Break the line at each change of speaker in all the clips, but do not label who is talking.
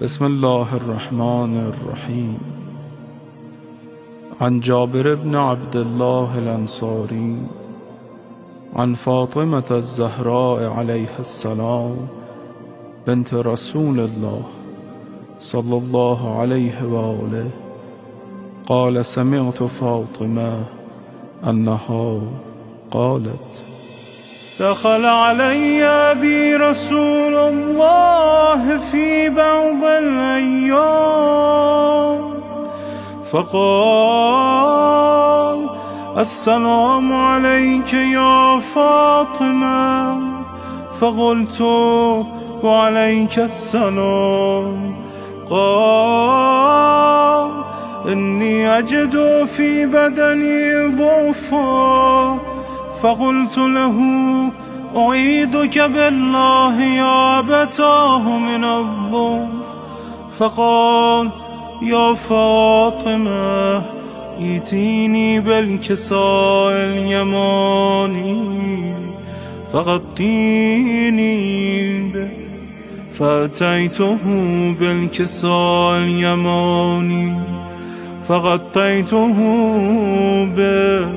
بسم الله الرحمن الرحيم. عن جابر بن عبد الله الأنصاري عن فاطمة الزهراء عليها السلام بنت رسول الله صلى الله عليه وآله قال: سمعت فاطمة أنها قالت:
دخل علي أبي رسول الله في بعض الأيام فقال: السلام عليك يا فاطمة. فقلت: وعليك السلام. قال: إني أجد في بدني ضعفا. فقلت له: أعيذك بالله يا أبتاه من الضعف. فقال: يا فاطمة، ائتيني بالكساء اليماني فغطيني به. فأتيته بالكساء اليماني فغطيته به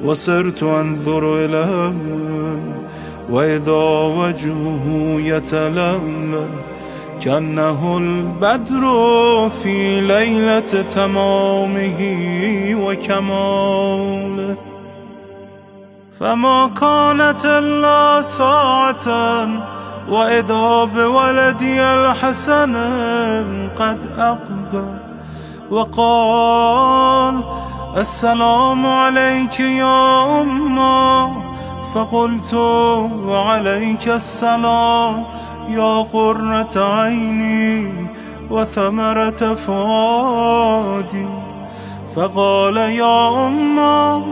وصرت أنظر إليه وإذا وجهه يتلألأ كأنه البدر في ليلة تمامه وكماله. فما كانت إلا ساعة وإذا بولدي الحسن قد أقبل وقال: السلام عليك يا أمه. فقلت: وعليك السلام يا قرة عيني وثمرة فؤادي. فقال: يا أمه،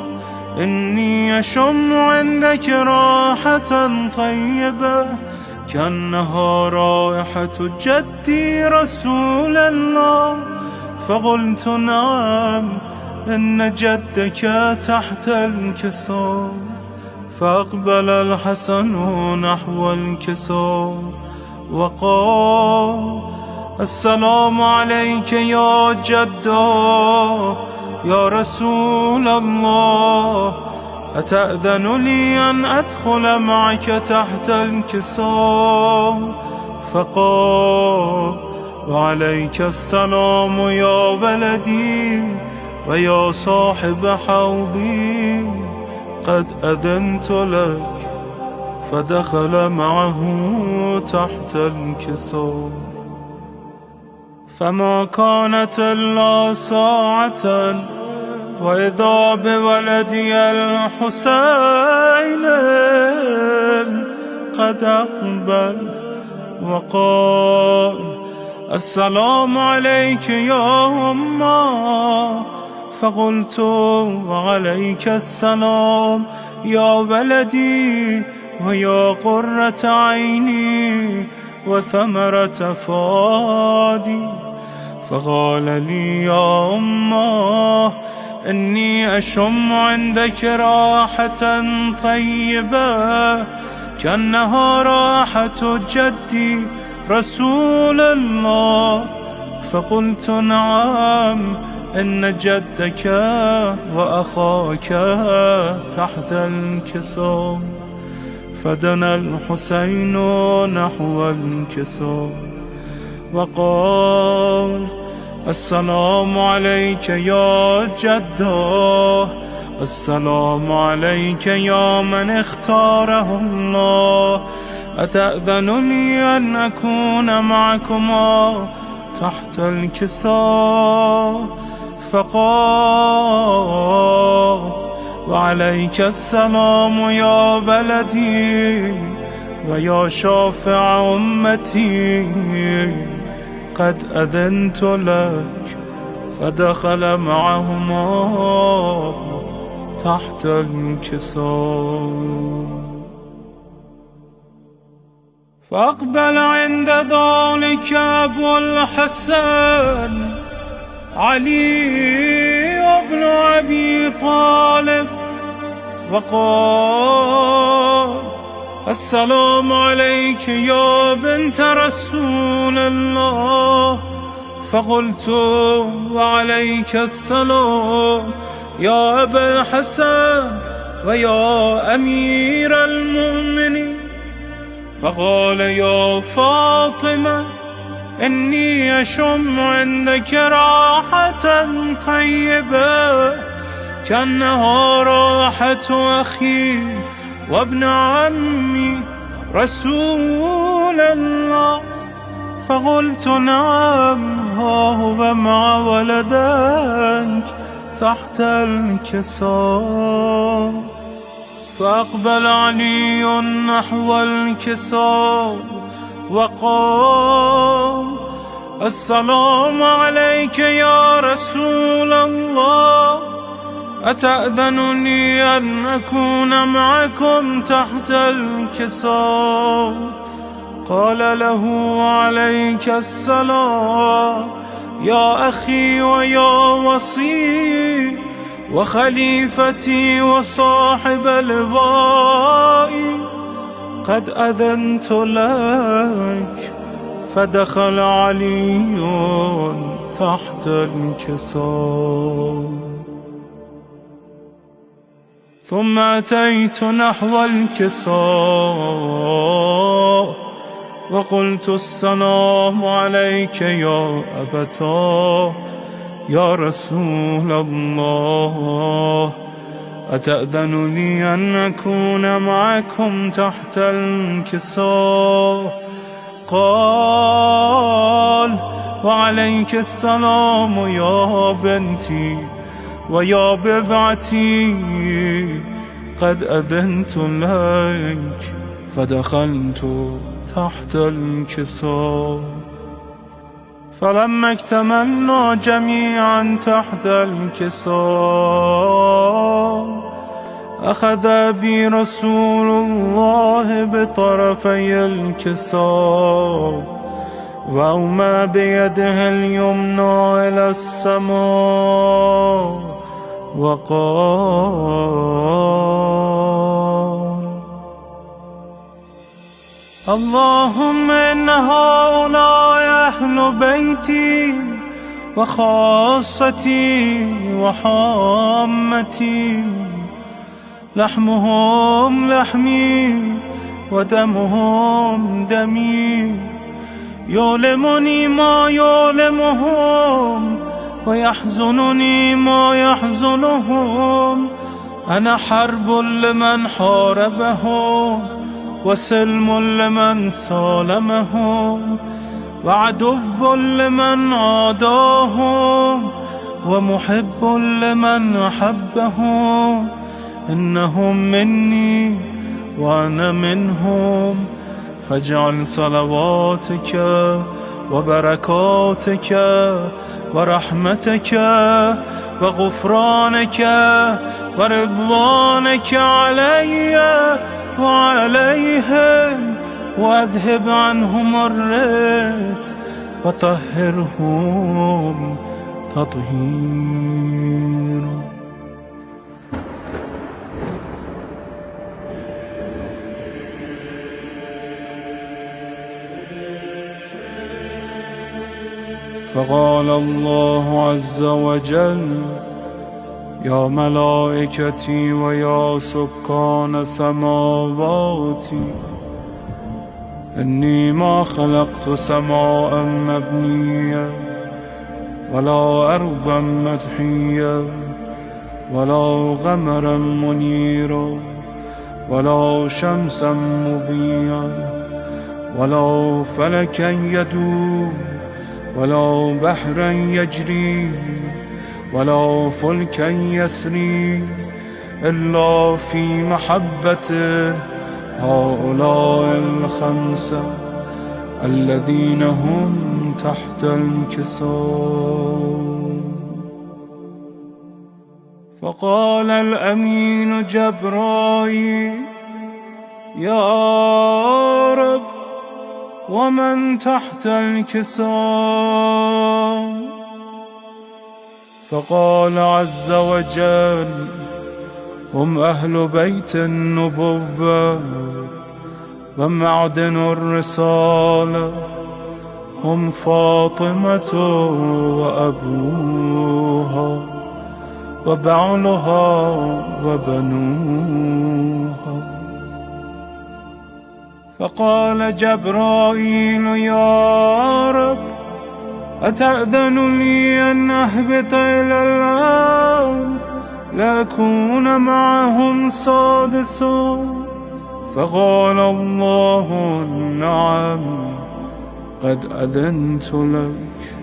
إني أشم عندك راحة طيبة كأنها رائحة جدي رسول الله. فقلت: نعم، إن جدك تحت الكساء. فأقبل الحسن نحو الكساء وقال: السلام عليك يا جدا يا رسول الله، أتأذن لي أن أدخل معك تحت الكساء؟ فقال: وعليك السلام يا ولدي ويا صاحب حوضي، قد أذنت لك. فدخل معه تحت الكساء. فما كانت إلا ساعة وإذا بولدي الحسين قد أقبل وقال: السلام عليك يا أمه. فقلت: وعليك السلام يا ولدي ويا قرة عيني وثمرة فؤادي. فقال لي: يا أمه، إني أشم عندك راحة طيبة كأنها راحة جدي رسول الله. فقلت: نعم، إن جدك وأخاك تحت الكساء. فدنا الحسين نحو الكساء وقال: السلام عليك يا جده، السلام عليك يا من اختاره الله، أتأذن لي أن أكون معكما تحت الكساء؟ فقال: وعليك السلام يا ولدي ويا شافع أمتي، قد أذنت لك. فدخل معهما تحت الكساء. فأقبل عند ذلك أبو الحسن علي بن أبي طالب وقال: السلام عليك يا بنت رسول الله. فقلت وعليك السلام يا أبا الحسن ويا أمير المؤمنين. فقال يا فاطمة إني أشم عندك راحة طيبة كأنها راحة أخي وابن عمي رسول الله. فقلت نعم، ها هو مع ولدك تحت الكساء. فأقبل علي نحو الكساء وقال السلام عليك يا رسول الله، أتأذنني أن أكون معكم تحت الكساء؟ قال له عليك السلام يا أخي ويا وصي وخليفتي وصاحب لوائي، قد أذنت لك. فدخل علي تحت الكساء. ثم أتيت نحو الكساء وقلت السلام عليك يا أبتاه يا رسول الله، أتأذن لي أن أكون معكم تحت الكساء؟ قال وعليك السلام يا بنتي ويا بضعتي، قد أذنت لك. فدخلت تحت الكساء. فلما اكتملنا جميعا تحت الكساء أخذ بي رسول الله بطرفي الكساء وأومى بيده اليمنى إلى السماء وقال اللهم إن هؤلاء أهل بيتي وخاصتي وحامتي، لحمهم لحمي ودمهم دمي، يؤلمني ما يؤلمهم ويحزنني ما يحزنهم. أنا حرب لمن حاربهم وسلم لمن سالمهم وعدو لمن عاداهم ومحب لمن أحبهم. إنهم مني وأنا منهم، فاجعل صلواتك وبركاتك ورحمتك وغفرانك ورضوانك علي وعليهم، واذهب عنهم الرجس وطهرهم تطهيرا. فقال الله عز وجل يا ملائكتي ويا سكان سماواتي، إني ما خلقت سماء مبنية ولا أرضا مدحية ولا قمرا منيرا ولا شمسا مضيئا ولا فلكا يدور ولا بحرا يجري ولا فلكا يسري إلا في محبته هؤلاء الخمسة الذين هم تحت الكساء. فقال الأمين جبرائيل يا رب ومن تحت الكساء؟ فقال عز وجل هم أهل بيت النبوة ومعدن الرسالة هم فاطمة وأبوها وبعلها وبنوها. فقال جبرائيل: يا رب، أتأذن لي أن أهبط إلى الأرض لأكون معهم سادسا؟ فقال الله: نعم، قد أذنت لك.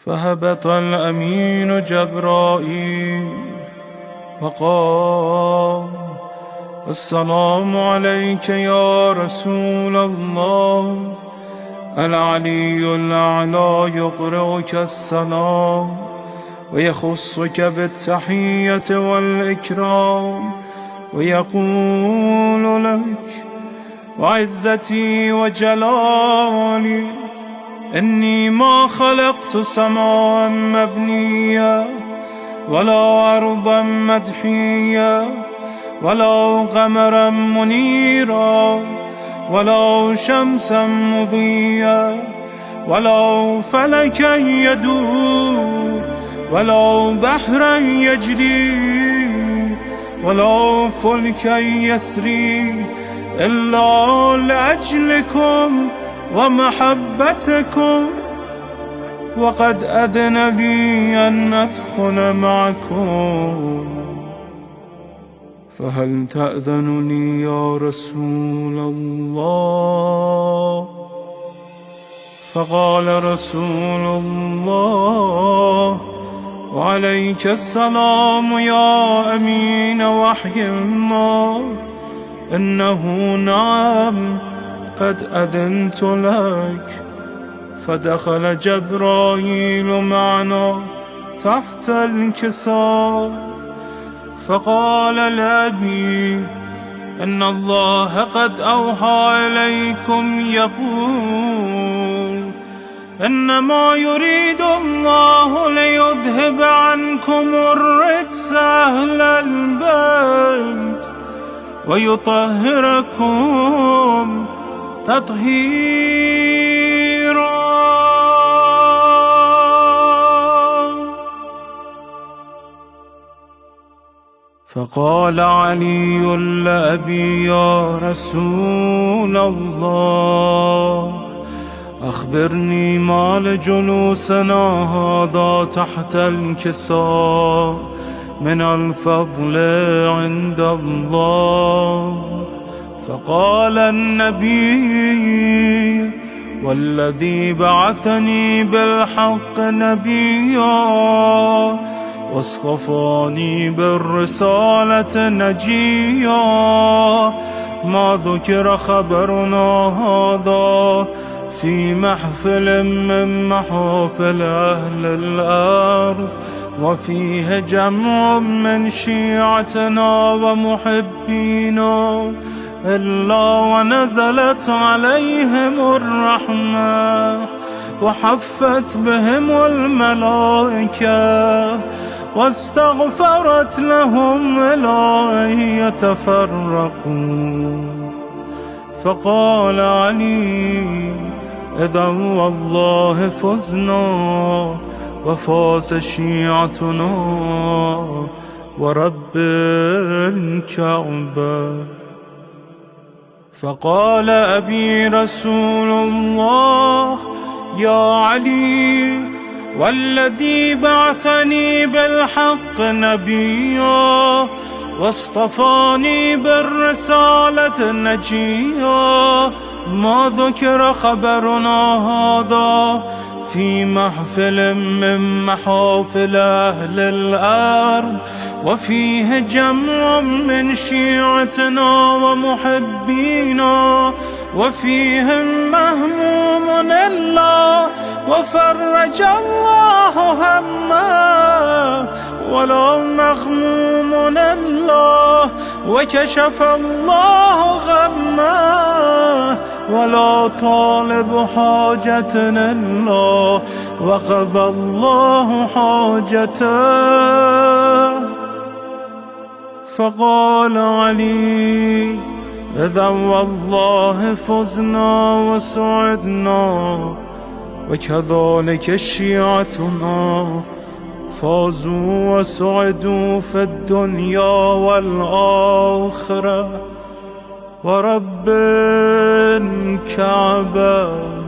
فهبط الأمين جبرائيل فقال: السلام عليك يا رسول الله. العلي الأعلى يقرئك السلام ويخصك بالتحية والإكرام ويقول لك: وعزتي وجلالي إني ما خلقت سماء مبنية ولا أرضا مدحية ولا قمرا منيرا ولا شمسا مضيا ولا فلكا يدور ولا بحرا يجري ولا فلكا يسري إلا لأجلكم ومحبتكم، وقد أذن لي أن أدخل معكم، فهل تأذن لي يا رسول الله؟ فقال رسول الله: وعليك السلام يا أمين وحي الله، إنه نعم قد أذنت لك. فدخل جبرائيل معنا تحت الكساء فقال لأبي: إن الله قد أوحى إليكم يقول: إنما يريد الله ليذهب عنكم الرجس أهل البيت ويطهركم تطهيرا. فقال علي لأبي: يا رسول الله، أخبرني ما لجلوسنا هذا تحت الكساء من الفضل عند الله. فقال النبي: والذي بعثني بالحق نبيا واصطفاني بالرسالة نجيا، ما ذكر خبرنا هذا في محفل من محافل أهل الأرض وفيه جمع من شيعتنا ومحبينا إلا ونزلت عليهم الرحمة وحفت بهم الملائكة واستغفرت لهم إلى أن يتفرقوا. فقال علي: إذا والله فزنا وفاز شيعتنا ورب الكعبة. فقال أبي: رسول الله يا علي، والذي بعثني بالحق نبيا واصطفاني بالرسالة نجيا، ما ذكر خبرنا هذا في محفل من محافل أهل الأرض وفيه جمع من شيعتنا ومحبينا وفيهم مهموم إلا وفرج الله همه ولا مغموم إلا وكشف الله غمه ولا طالب حاجة إلا وقضى الله حاجته. فقال علي: إذا والله فزنا وسعدنا، وكذلك شيعتنا فازوا وسعدوا في الدنيا والآخرة. ورب الكعبة